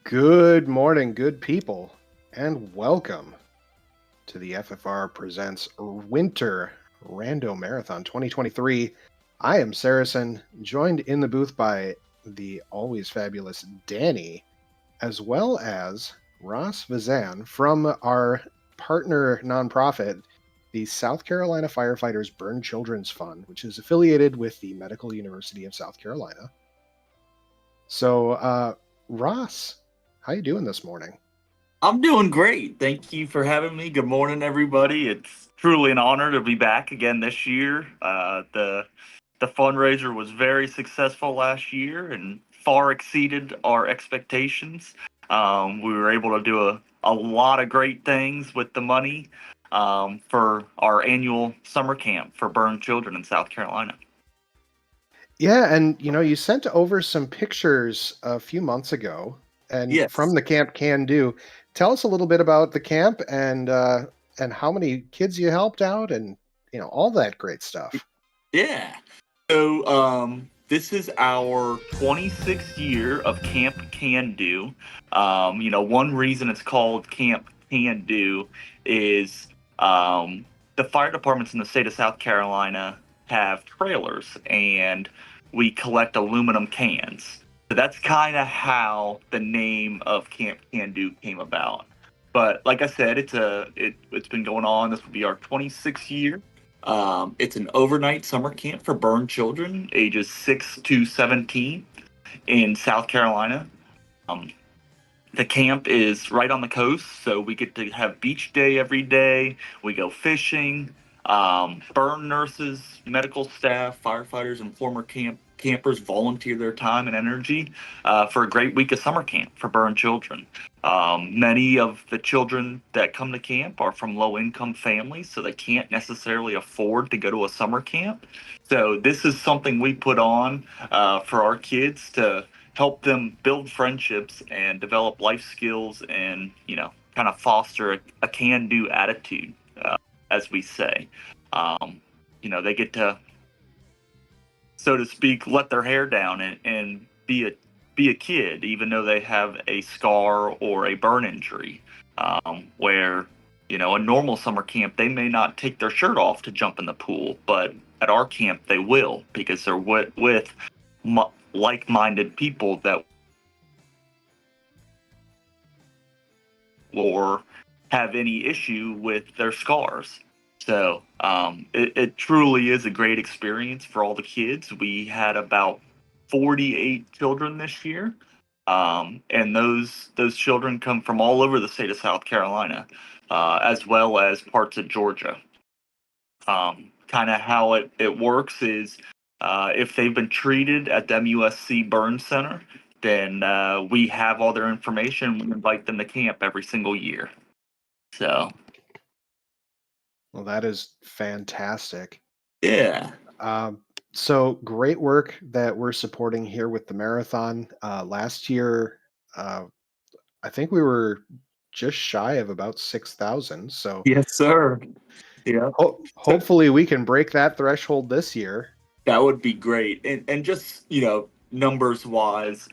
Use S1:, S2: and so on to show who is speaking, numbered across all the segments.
S1: Good morning, good people, and welcome to the FFR Presents Winter Rando Marathon 2023. I am Saracen, joined in the booth by the always fabulous Danny, as well as Ross Vazan from our partner nonprofit, the South Carolina Firefighters Burn Children's Fund, which is affiliated with the Medical University of South Carolina. So, Ross, how you doing this morning?
S2: I'm doing great. Thank you for having me. Good morning, everybody. It's truly an honor to be back again this year. The fundraiser was very successful last year and far exceeded our expectations. We were able to do a lot of great things with the money for our annual summer camp for burned children in South Carolina.
S1: Yeah, and you sent over some pictures a few months ago, and from
S2: Yes.
S1: the Camp Can Do. Tell us a little bit about the camp and how many kids you helped out, and all that great stuff.
S2: Yeah. This is our 26th year of Camp Can Do. One reason it's called Camp Can Do is the fire departments in the state of South Carolina have trailers, and we collect aluminum cans. So that's kind of how the name of Camp Can Do came about. But like I said, it's been going on. This will be our 26th year. It's an overnight summer camp for burned children ages 6 to 17 in South Carolina. Um, the camp is right on the coast, so we get to have beach day every day. We go fishing. Burn nurses, medical staff, firefighters, and former campers volunteer their time and energy for a great week of summer camp for burn children. Many of the children that come to camp are from low income families, so they can't necessarily afford to go to a summer camp. So, this is something we put on for our kids to help them build friendships and develop life skills and, kind of foster a can do attitude, as we say. Um, they get to, so to speak, let their hair down and be a kid, even though they have a scar or a burn injury. Where a normal summer camp, they may not take their shirt off to jump in the pool, but at our camp they will because they're with like-minded people that or have any issue with their scars. So it truly is a great experience for all the kids. We had about 48 children this year, and those children come from all over the state of South Carolina, as well as parts of Georgia. Kind of how it works is if they've been treated at the MUSC Burn Center, then we have all their information. We invite them to camp every single year. So,
S1: Well, that is fantastic.
S2: yeah.
S1: Um, so great work that we're supporting here with the marathon. Last year, uh, I think we were just shy of about 6,000. So
S2: Yes, sir. Yeah.
S1: hopefully we can break that threshold this year.
S2: That would be great. And just, numbers wise,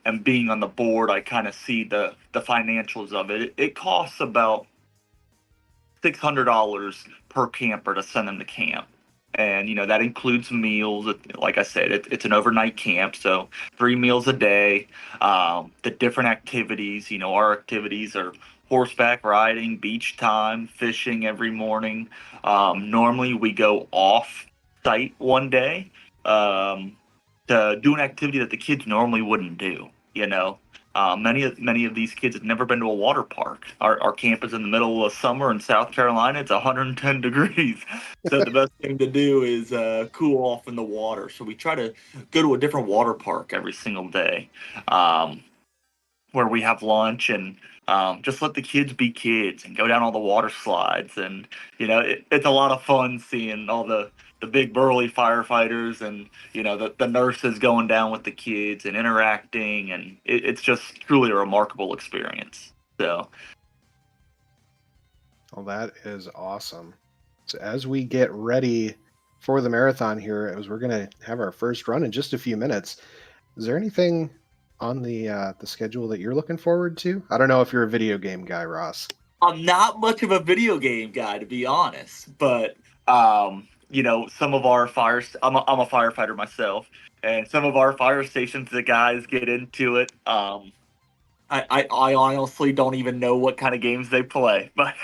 S2: and being on the board, I kind of see the financials of it. It costs about $600 per camper to send them to camp. And, that includes meals. Like I said, it's an overnight camp, so 3 meals a day. The different activities, our activities are horseback riding, beach time, fishing every morning. Normally, we go off site one day um, to do an activity that the kids normally wouldn't do. Many of these kids have never been to a water park. Our camp is in the middle of summer in South Carolina. It's 110 degrees, so the best thing to do is cool off in the water. So we try to go to a different water park every single day, um, where we have lunch and just let the kids be kids and go down all the water slides. And it's a lot of fun seeing all the big burly firefighters and the nurses going down with the kids and interacting, and it's just truly a remarkable experience. So
S1: Well, that is awesome. So as we get ready for the marathon here, as we're going to have our first run in just a few minutes, is there anything on the schedule that you're looking forward to? I don't know if you're a video game guy, Ross.
S2: I'm not much of a video game guy, to be honest, but some of our fires. I'm a firefighter myself, and some of our fire stations, the guys get into it. I honestly don't even know what kind of games they play, but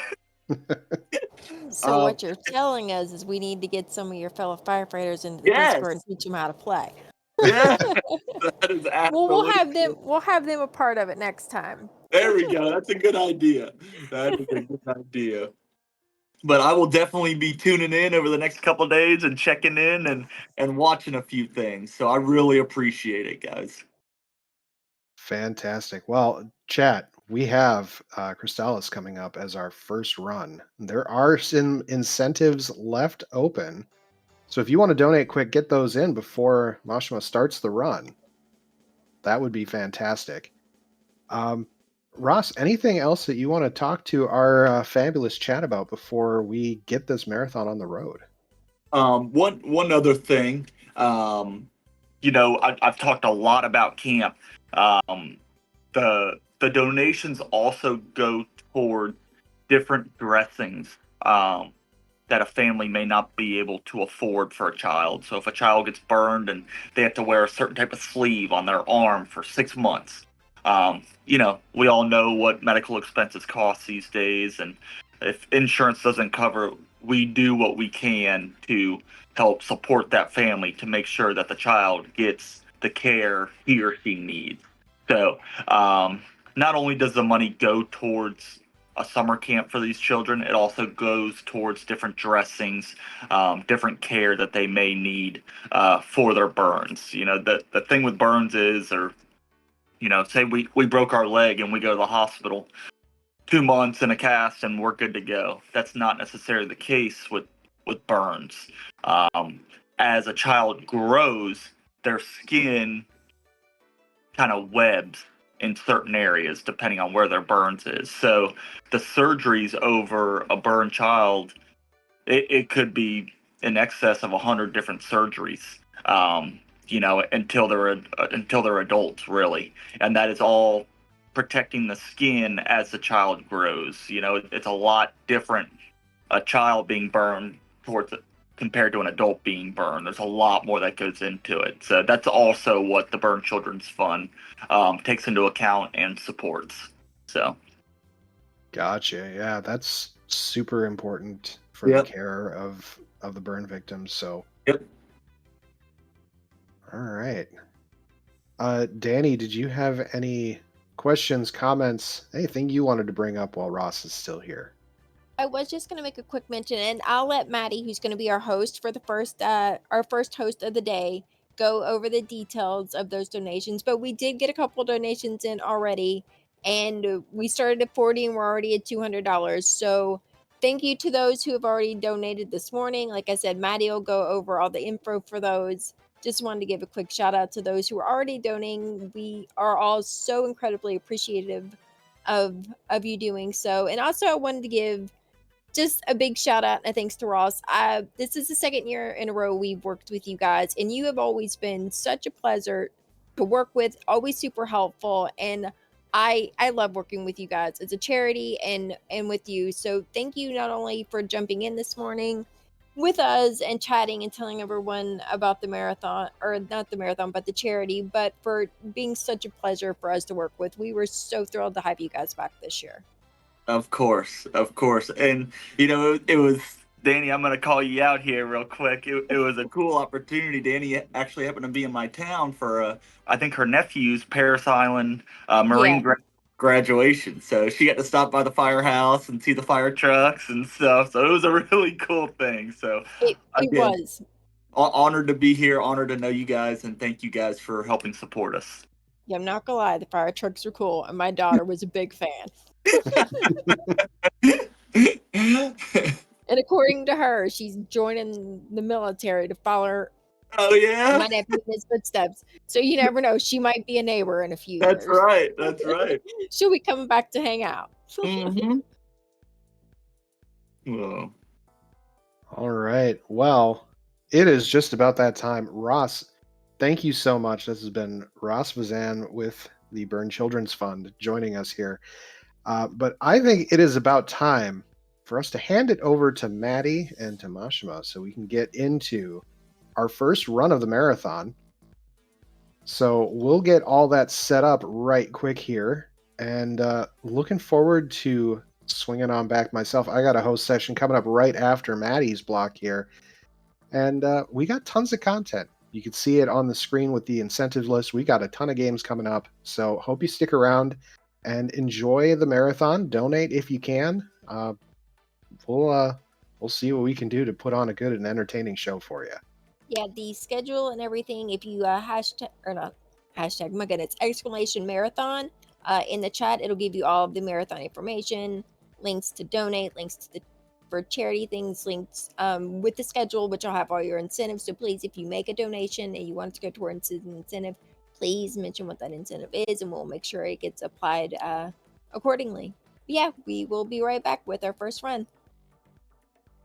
S3: So what you're telling us is we need to get some of your fellow firefighters into the Discord and
S2: yes,
S3: teach them how to play.
S2: yeah, that is
S3: Well,
S2: absolutely.
S3: we'll have them a part of it next time.
S2: There we go. That's a good idea. That is a good idea. But I will definitely be tuning in over the next couple of days and checking in and watching a few things. So I really appreciate it, guys.
S1: Fantastic. Well, chat, we have Crystallis coming up as our first run. There are some incentives left open. So if you want to donate quick, get those in before Mashima starts the run. That would be fantastic. Um, Ross, anything else that you want to talk to our fabulous chat about before we get this marathon on the road?
S2: One other thing. I've talked a lot about camp. Um, the donations also go toward different dressings that a family may not be able to afford for a child. So if a child gets burned and they have to wear a certain type of sleeve on their arm for 6 months, we all know what medical expenses cost these days, and if insurance doesn't cover it, we do what we can to help support that family to make sure that the child gets the care he or she needs. So not only does the money go towards a summer camp for these children, it also goes towards different dressings, different care that they may need for their burns. The thing with burns is, or say we broke our leg and we go to the hospital, 2 months in a cast and we're good to go. That's not necessarily the case with burns. Um, as a child grows, their skin kind of webs in certain areas depending on where their burns is. So the surgeries over a burned child, it could be in excess of 100 different surgeries. Until they're adults, really, and that is all protecting the skin as the child grows. It's a lot different, a child being burned towards it compared to an adult being burned. There's a lot more that goes into it. So that's also what the Burn Children's Fund takes into account and supports. So.
S1: Gotcha. Yeah, that's super important for the
S2: Yep.
S1: care of the burn victims. So,
S2: Yep.
S1: all right. Danny, did you have any questions, comments, anything you wanted to bring up while Ross is still here?
S3: I was just going to make a quick mention, and I'll let Maddie, who's going to be our host for the our first host of the day, go over the details of those donations. But we did get a couple donations in already, and we started at 40 and we're already at $200. So thank you to those who have already donated this morning. Like I said, Maddie will go over all the info for those. Just wanted to give a quick shout out to those who are already donating. We are all so incredibly appreciative of you doing so. And also I wanted to give just a big shout out and thanks to Ross. This is the second year in a row we've worked with you guys, and you have always been such a pleasure to work with, always super helpful, and I love working with you guys as a charity and with you. So thank you not only for jumping in this morning with us and chatting and telling everyone about the marathon, or not the marathon but the charity, but for being such a pleasure for us to work with. We were so thrilled to have you guys back this year.
S2: Of course, and it was Danny. I'm gonna call you out here real quick. It was a cool opportunity. Danny actually happened to be in my town for I think her nephew's Paris Island Marine
S3: Yeah.
S2: graduation. So she got to stop by the firehouse and see the fire trucks and stuff. So it was a really cool thing. So
S3: It
S2: again,
S3: was.
S2: honored to be here, honored to know you guys, and thank you guys for helping support us.
S3: Yeah, I'm not gonna lie, the fire trucks are cool, and my daughter was a big fan. And according to her, she's joining the military to follow
S2: Oh yeah,
S3: my nephew in his footsteps. So you never know, she might be a neighbor in a few
S2: that's
S3: years.
S2: right. That's right.
S3: She'll be coming back to hang out.
S2: Mm-hmm. Whoa.
S1: All right. Well, it is just about that time. Ross, thank you so much. This has been Ross Vazan with the Burn Children's Fund joining us here. But I think it is about time for us to hand it over to Maddie and to Mashima so we can get into our first run of the marathon. So we'll get all that set up right quick here. And looking forward to swinging on back myself. I got a host session coming up right after Maddie's block here. And we got tons of content. You can see it on the screen with the incentive list. We got a ton of games coming up. So hope you stick around and enjoy the marathon. Donate if you can. We'll see what we can do to put on a good and entertaining show for you.
S3: Yeah, the schedule and everything. If you hashtag or not hashtag, my goodness, exclamation marathon in the chat, it'll give you all of the marathon information, links to donate, links to the for charity things, links with the schedule, which will have all your incentives. So please, if you make a donation and you want it to go towards an incentive, please mention what that incentive is, and we'll make sure it gets applied accordingly. But yeah, we will be right back with our first run.